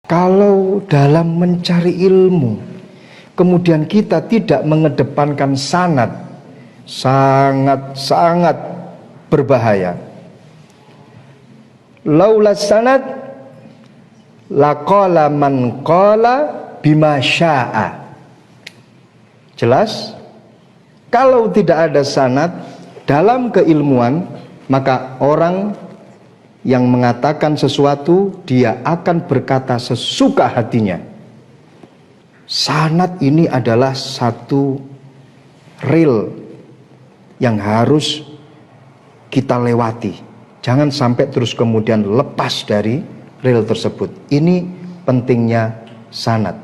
Kalau dalam mencari ilmu, kemudian kita tidak mengedepankan sanad, sangat berbahaya. Laula sanad laqala man qala bima syaa. Jelas? Kalau tidak ada sanad dalam keilmuan, maka orang yang mengatakan sesuatu, dia akan berkata sesuka hatinya. Sanad ini adalah satu rel yang harus kita lewati. Jangan sampai terus kemudian lepas dari rel tersebut. Ini pentingnya sanad.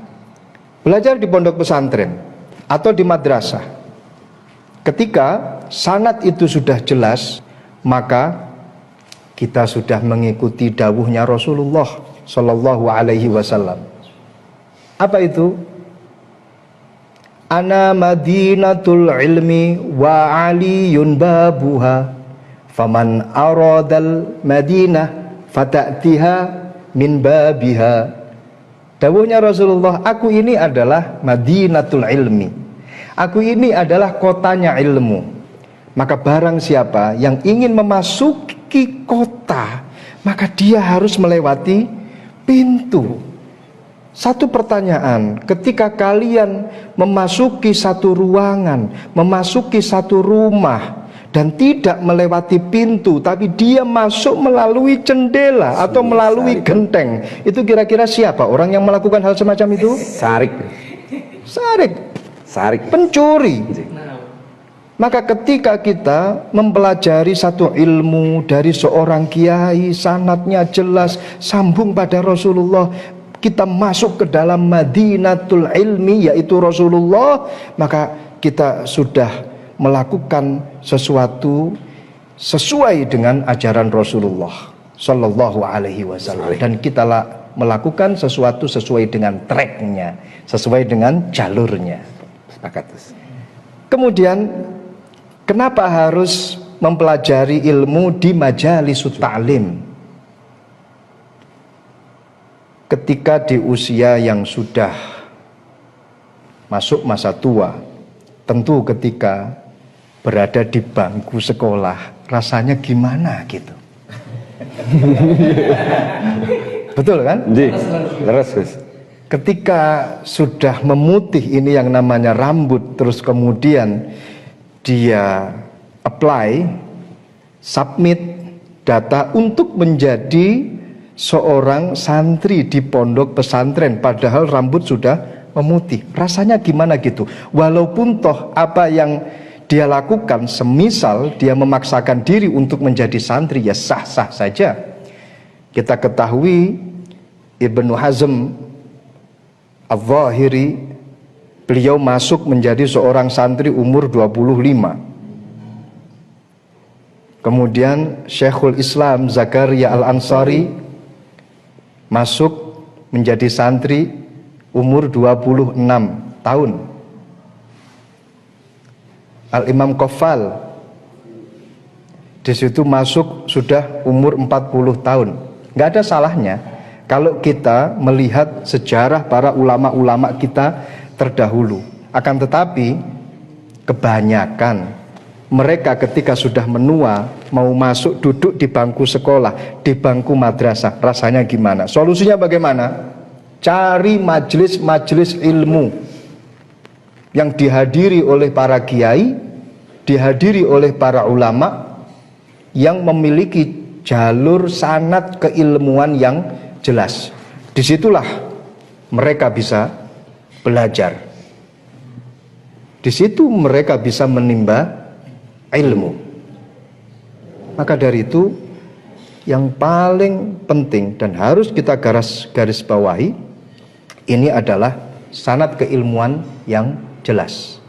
Belajar di pondok pesantren atau di madrasah, ketika sanad itu sudah jelas, maka kita sudah mengikuti dawuhnya Rasulullah Sallallahu Alaihi Wasallam. Apa itu? Ana madinatul ilmi wa aliyun babuha, faman aradal madinah fata'tiha min babiha. Dawuhnya Rasulullah, aku ini adalah madinatul ilmi, aku ini adalah kotanya ilmu. Maka barang siapa yang ingin memasuki kota, maka dia harus melewati pintu. Satu pertanyaan, ketika kalian memasuki satu ruangan, memasuki satu rumah, dan tidak melewati pintu, tapi dia masuk melalui jendela atau melalui genteng, itu kira-kira siapa orang yang melakukan hal semacam itu? Sarik, pencuri. Maka ketika kita mempelajari satu ilmu dari seorang kiai, sanadnya jelas, sambung pada Rasulullah, kita masuk ke dalam madinatul ilmi, yaitu Rasulullah, maka kita sudah melakukan sesuatu sesuai dengan ajaran Rasulullah Sallallahu Alaihi Wasallam, dan kita melakukan sesuatu sesuai dengan tracknya, sesuai dengan jalurnya. Kemudian kenapa harus mempelajari ilmu di majalisut ta'lim? Ketika di usia yang sudah masuk masa tua, tentu ketika berada di bangku sekolah, rasanya gimana gitu. Betul kan? Terus. Ketika sudah memutih ini yang namanya rambut, terus kemudian dia apply, submit data untuk menjadi seorang santri di pondok pesantren, padahal rambut sudah memutih. Rasanya gimana gitu? Walaupun toh apa yang dia lakukan, semisal dia memaksakan diri untuk menjadi santri, ya sah-sah saja. Kita ketahui Ibnu Hazm Al-Zahiri, beliau masuk menjadi seorang santri umur 25. Kemudian Syekhul Islam Zakaria Al-Ansari masuk menjadi santri umur 26 tahun. Al-Imam Qafal di situ masuk sudah umur 40 tahun. Nggak ada salahnya kalau kita melihat sejarah para ulama-ulama kita terdahulu. Akan tetapi kebanyakan mereka ketika sudah menua, mau masuk duduk di bangku sekolah, di bangku madrasah, rasanya gimana? Solusinya bagaimana? Cari majelis-majelis ilmu yang dihadiri oleh para kiai, dihadiri oleh para ulama yang memiliki jalur sanad keilmuan yang jelas. Disitulah mereka bisa belajar. Di situ mereka bisa menimba ilmu. Maka dari itu yang paling penting dan harus kita garis bawahi, ini adalah sanad keilmuan yang jelas.